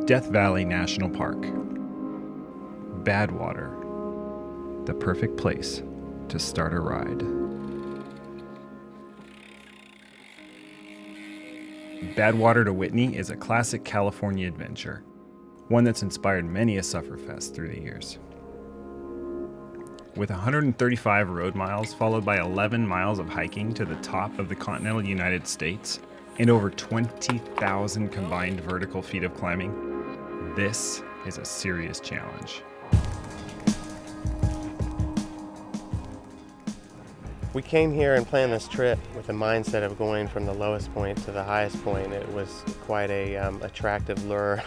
Death Valley National Park. Badwater, the perfect place to start a ride. Badwater to Whitney is a classic California adventure, one that's inspired many a sufferfest through the years. With 135 road miles followed by 11 miles of hiking to the top of the continental United States and over 20,000 combined vertical feet of climbing, this is a serious challenge. We came here and planned this trip with the mindset of going from the lowest point to the highest point. It was quite a attractive lure.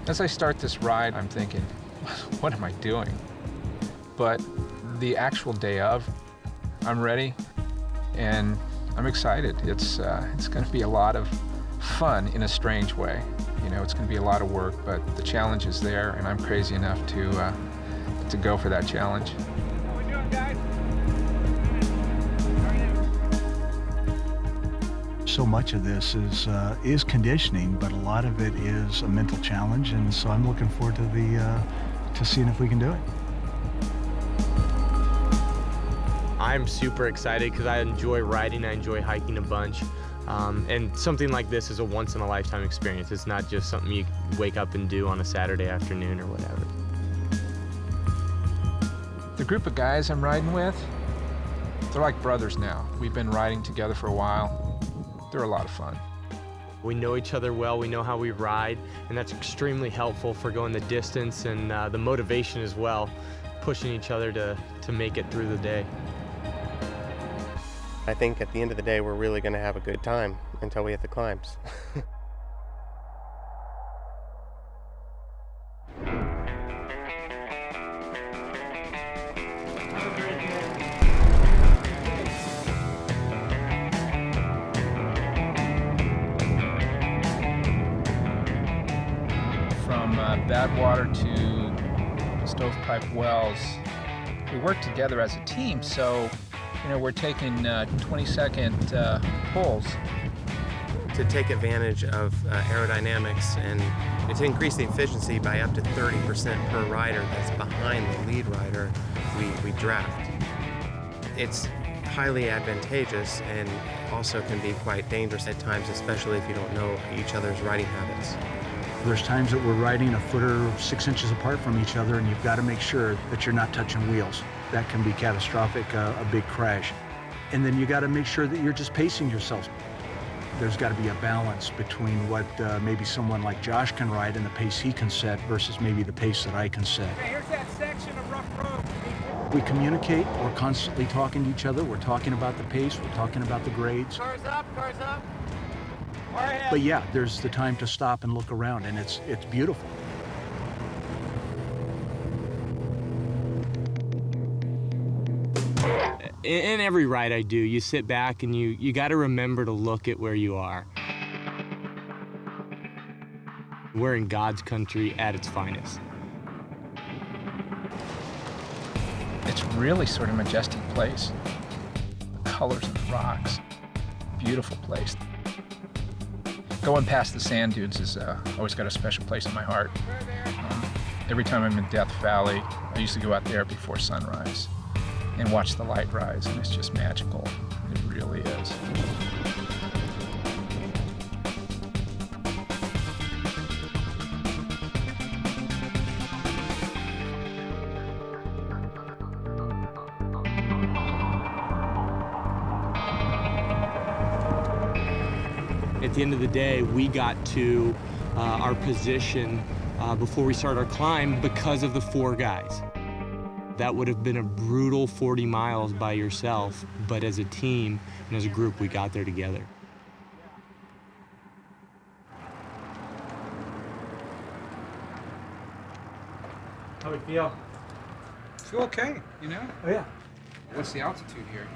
As I start this ride, I'm thinking, what am I doing? But the actual day of, I'm ready and I'm excited. It's going to be a lot of fun in a strange way. You know, it's going to be a lot of work, but the challenge is there, and I'm crazy enough to go for that challenge. How we doing, guys? So much of this is conditioning, but a lot of it is a mental challenge, and so I'm looking forward to seeing if we can do it. I'm super excited because I enjoy riding, I enjoy hiking a bunch, and something like this is a once-in-a-lifetime experience. It's not just something you wake up and do on a Saturday afternoon or whatever. The group of guys I'm riding with, they're like brothers now. We've been riding together for a while. They're a lot of fun. We know each other well, we know how we ride, and that's extremely helpful for going the distance and the motivation as well, pushing each other to make it through the day. I think at the end of the day, we're really going to have a good time until we hit the climbs. From Badwater to Stovepipe Wells, we work together as a team, so you know, we're taking 20-second pulls. To take advantage of aerodynamics and to increase the efficiency by up to 30% per rider that's behind the lead rider, we draft. It's highly advantageous and also can be quite dangerous at times, especially if you don't know each other's riding habits. There's times that we're riding a foot or 6 inches apart from each other, and you've got to make sure that you're not touching wheels. That can be catastrophic, a big crash. And then you got to make sure that you're just pacing yourself. There's got to be a balance between what maybe someone like Josh can ride and the pace he can set versus maybe the pace that I can set. Okay, here's that section of rough road. We communicate, we're constantly talking to each other, we're talking about the pace, we're talking about the grades. Cars up, cars up. Far ahead. But yeah, there's the time to stop and look around, and it's beautiful. In every ride I do, you sit back and you got to remember to look at where you are. We're in God's country at its finest. It's really sort of a majestic place. The colors of the rocks, beautiful place. Going past the sand dunes has always got a special place in my heart. Every time I'm in Death Valley, I used to go out there before sunrise and watch the light rise, and it's just magical. It really is. At the end of the day, we got to our position before we start our climb because of the 4 guys. That would have been a brutal 40 miles by yourself, but as a team and as a group, we got there together. How do we feel? Feel okay, you know? Oh, yeah. What's the altitude here?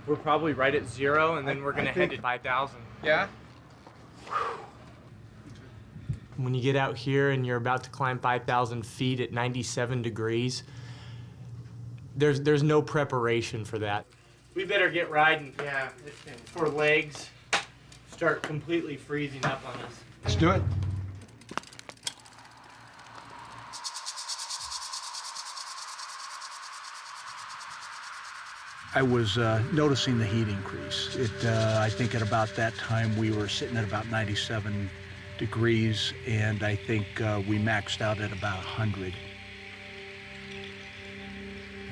We're probably right at 0, and then we're going to head to 5,000. Yeah? When you get out here and you're about to climb 5,000 feet at 97 degrees, there's no preparation for that. We better get riding. Yeah. For legs. start completely freezing up on us. Let's do it. I was noticing the heat increase. I think at about that time we were sitting at about 97 degrees, and I think we maxed out at about 100.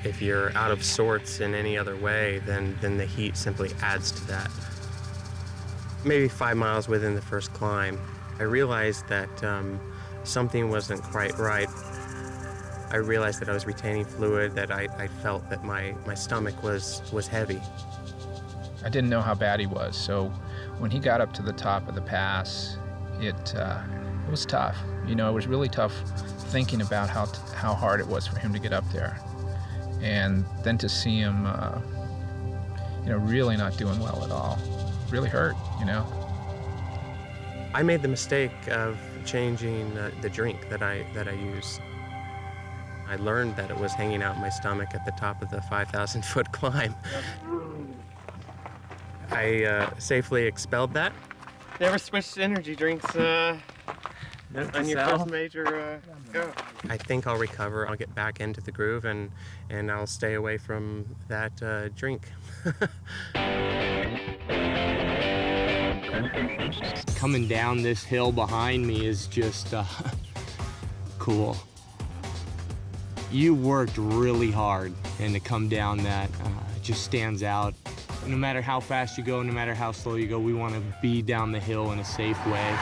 If you're out of sorts in any other way, then the heat simply adds to that. Maybe 5 miles within the first climb, I realized that something wasn't quite right. I realized that I was retaining fluid, that I felt that my stomach was heavy. I didn't know how bad he was, so when he got up to the top of the pass, it was tough. You know, it was really tough thinking about how hard it was for him to get up there. And then to see him, really not doing well at all, really hurt, you know. I made the mistake of changing the drink that I use. I learned that it was hanging out in my stomach at the top of the 5,000-foot climb. I safely expelled that. Never switched energy drinks on your first major go. I think I'll recover. I'll get back into the groove, and I'll stay away from that drink. Coming down this hill behind me is just cool. You worked really hard, and to come down that just stands out. No matter how fast you go, no matter how slow you go, we want to be down the hill in a safe way.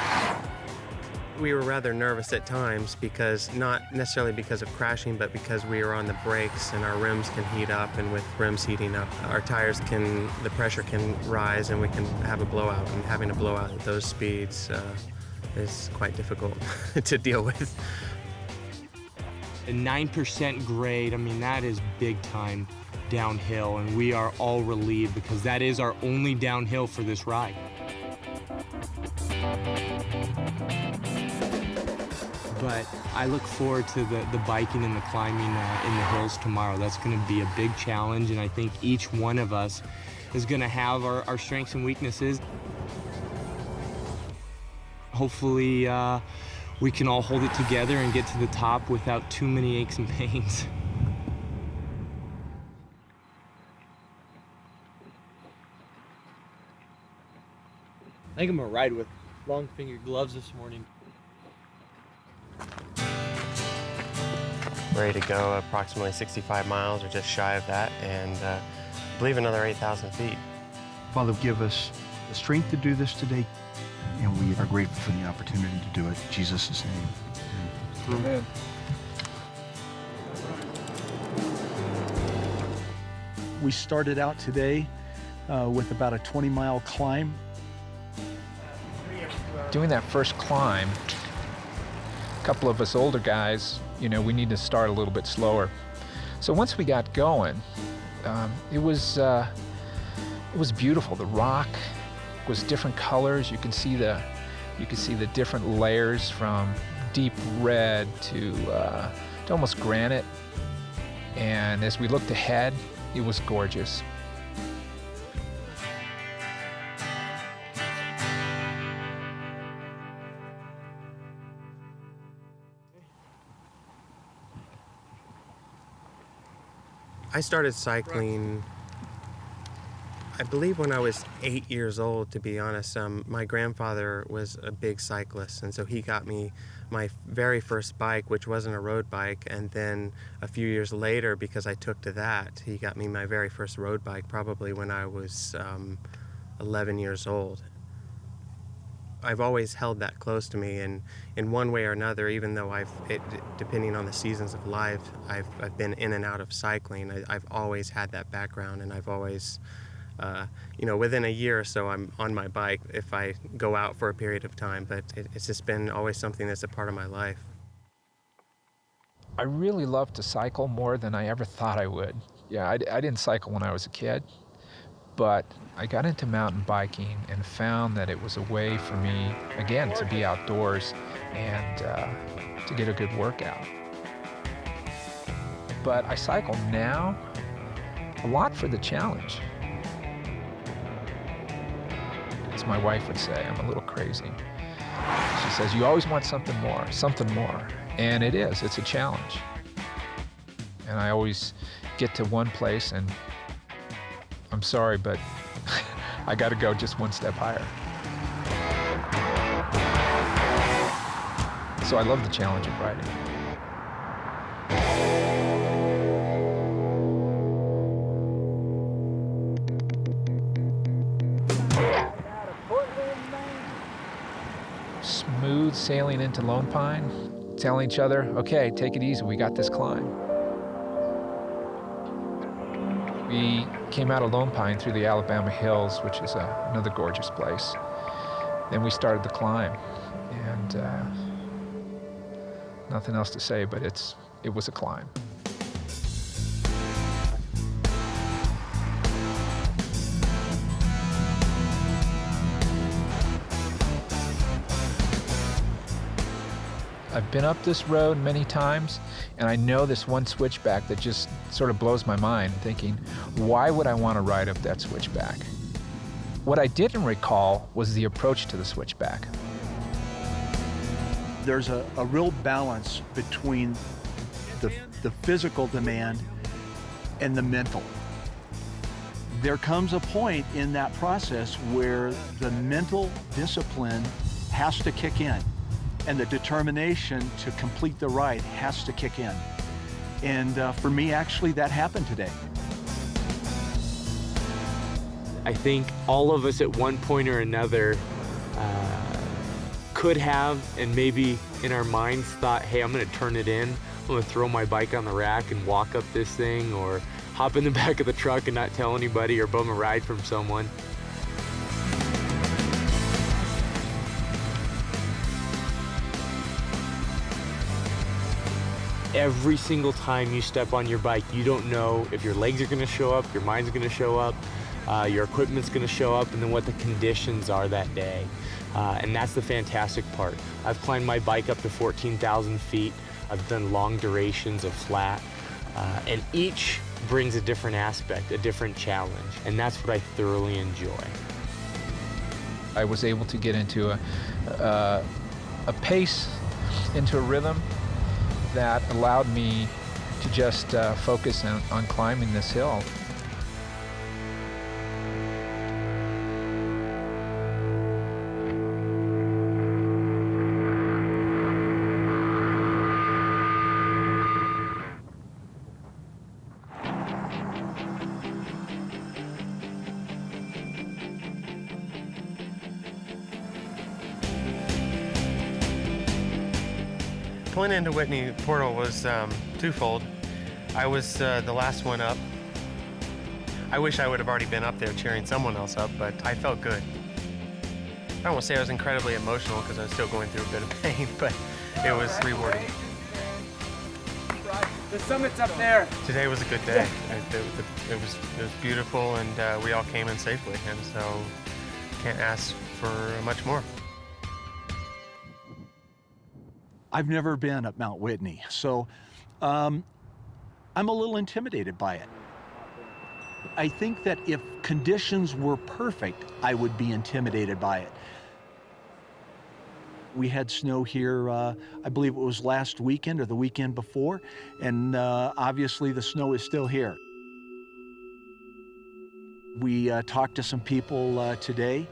We were rather nervous at times, because not necessarily because of crashing, but because we were on the brakes and our rims can heat up, and with rims heating up, the pressure can rise and we can have a blowout, and having a blowout at those speeds is quite difficult to deal with. A 9% grade, I mean, that is big time downhill, and we are all relieved because that is our only downhill for this ride. But I look forward to the biking and the climbing in the hills tomorrow. That's going to be a big challenge, and I think each one of us is going to have our strengths and weaknesses. Hopefully, we can all hold it together and get to the top without too many aches and pains. I think I'm gonna ride with long finger gloves this morning. Ready to go approximately 65 miles or just shy of that, and I believe another 8,000 feet. Father, give us the strength to do this today, and we are grateful for the opportunity to do it. In Jesus' name. Amen. We started out today with about a 20-mile climb. Doing that first climb, a couple of us older guys, we need to start a little bit slower. So once we got going, it was beautiful. The rock was different colors. You could see the different layers from deep red to almost granite. And as we looked ahead, it was gorgeous. I started cycling, I believe, when I was 8 years old, to be honest. My grandfather was a big cyclist, and so he got me my very first bike, which wasn't a road bike, and then a few years later, because I took to that, he got me my very first road bike, probably when I was 11 years old. I've always held that close to me, and in one way or another, even though depending on the seasons of life, I've been in and out of cycling. I've always had that background, and I've always, within a year or so, I'm on my bike if I go out for a period of time. But it's just been always something that's a part of my life. I really love to cycle more than I ever thought I would. Yeah, I didn't cycle when I was a kid, but I got into mountain biking and found that it was a way for me, again, to be outdoors and to get a good workout. But I cycle now a lot for the challenge. as my wife would say, I'm a little crazy. She says, you always want something more, something more. And it is, it's a challenge. And I always get to one place and I'm sorry, but I got to go just one step higher. So I love the challenge of riding. Smooth sailing into Lone Pine, telling each other, okay, take it easy, we got this climb. We came out of Lone Pine through the Alabama Hills, which is another gorgeous place. Then we started the climb, and nothing else to say, but it was a climb. I've been up this road many times, and I know this one switchback that just sort of blows my mind, thinking, why would I want to ride up that switchback? What I didn't recall was the approach to the switchback. There's a real balance between the physical demand and the mental. There comes a point in that process where the mental discipline has to kick in, and the determination to complete the ride has to kick in. And for me, actually, that happened today. I think all of us at one point or another could have, and maybe in our minds thought, hey, I'm gonna turn it in. I'm gonna throw my bike on the rack and walk up this thing, or hop in the back of the truck and not tell anybody, or bum a ride from someone. Every single time you step on your bike, you don't know if your legs are gonna show up, your mind's gonna show up, your equipment's gonna show up, and then what the conditions are that day. And that's the fantastic part. I've climbed my bike up to 14,000 feet. I've done long durations of flat, and each brings a different aspect, a different challenge, and that's what I thoroughly enjoy. I was able to get into a pace, into a rhythm that allowed me to just focus on climbing this hill. Pulling into Whitney Portal was twofold. I was the last one up. I wish I would have already been up there cheering someone else up, but I felt good. I don't want to say I was incredibly emotional because I was still going through a bit of pain, but it was rewarding. The summit's up there. Today was a good day. It was beautiful, and we all came in safely, and so can't ask for much more. I've never been up Mount Whitney, so I'm a little intimidated by it. I think that if conditions were perfect, I would be intimidated by it. We had snow here, I believe it was last weekend or the weekend before, and obviously the snow is still here. We talked to some people today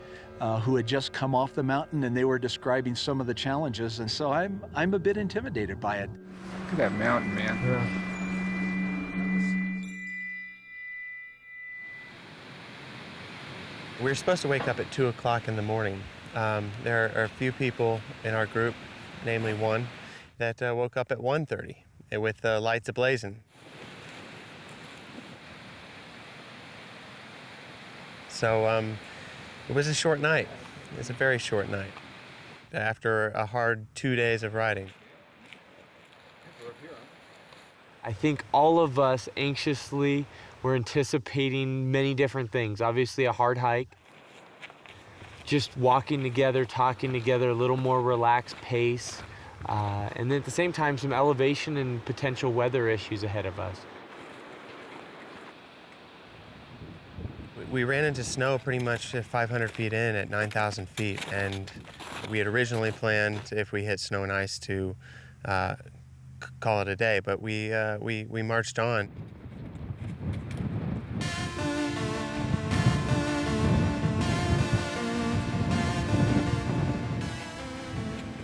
who had just come off the mountain, and they were describing some of the challenges, and so I'm a bit intimidated by it. Look at that mountain, man. Yeah. We were supposed to wake up at 2 o'clock in the morning. There are a few people in our group, namely one, that woke up at 1:30 with the lights ablazing. So it was a short night. It was a very short night after a hard 2 days of riding. I think all of us anxiously were anticipating many different things. Obviously a hard hike, just walking together, talking together, a little more relaxed pace, and then at the same time some elevation and potential weather issues ahead of us. We ran into snow pretty much at 500 feet in at 9,000 feet, and we had originally planned, if we hit snow and ice, to call it a day, but we marched on.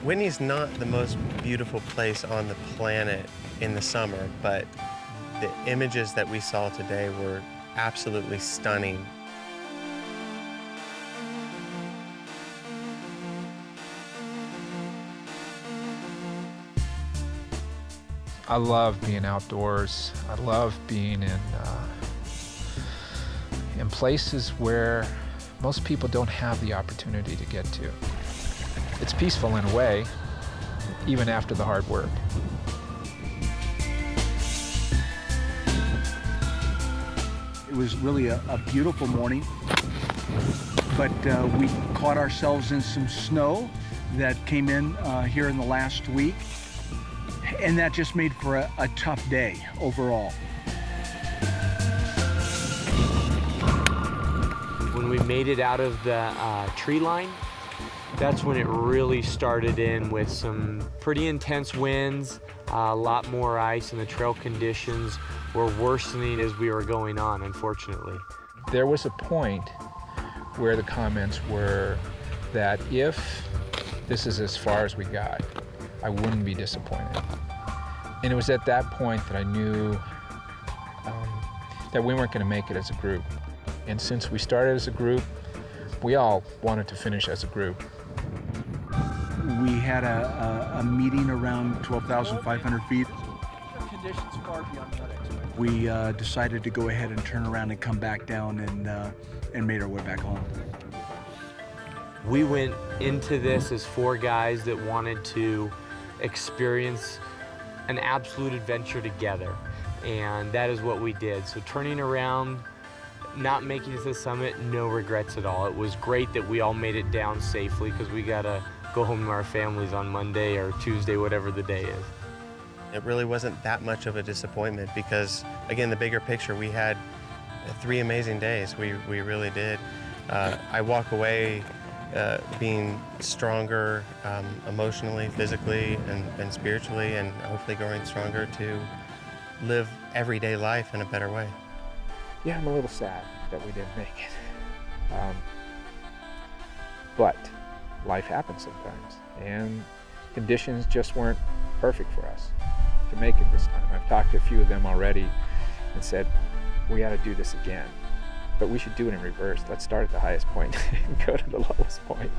Whitney's not the most beautiful place on the planet in the summer, but the images that we saw today were absolutely stunning. I love being outdoors. I love being in places where most people don't have the opportunity to get to. It's peaceful in a way, even after the hard work. It was really a beautiful morning, but we caught ourselves in some snow that came in here in the last week, and that just made for a tough day overall. When we made it out of the tree line, that's when it really started in with some pretty intense winds, a lot more ice, and the trail conditions were worsening as we were going on, unfortunately. There was a point where the comments were that if this is as far as we got, I wouldn't be disappointed. And it was at that point that I knew that we weren't going to make it as a group. And since we started as a group, we all wanted to finish as a group. We had a meeting around 12,500 feet. Conditions far beyond what I expected. We decided to go ahead and turn around and come back down and made our way back home. We went into this as 4 guys that wanted to experience an absolute adventure together, and that is what we did. So turning around, not making it to the summit, no regrets at all. It was great that we all made it down safely, because we gotta go home to our families on Monday or Tuesday, whatever the day is. It really wasn't that much of a disappointment because, again, the bigger picture, we had 3 amazing days. We really did. I walk away being stronger emotionally, physically, and spiritually, and hopefully growing stronger to live everyday life in a better way. Yeah, I'm a little sad that we didn't make it. But life happens sometimes, and conditions just weren't perfect for us to make it this time. I've talked to a few of them already and said, we got to do this again, but we should do it in reverse. Let's start at the highest point and go to the lowest point.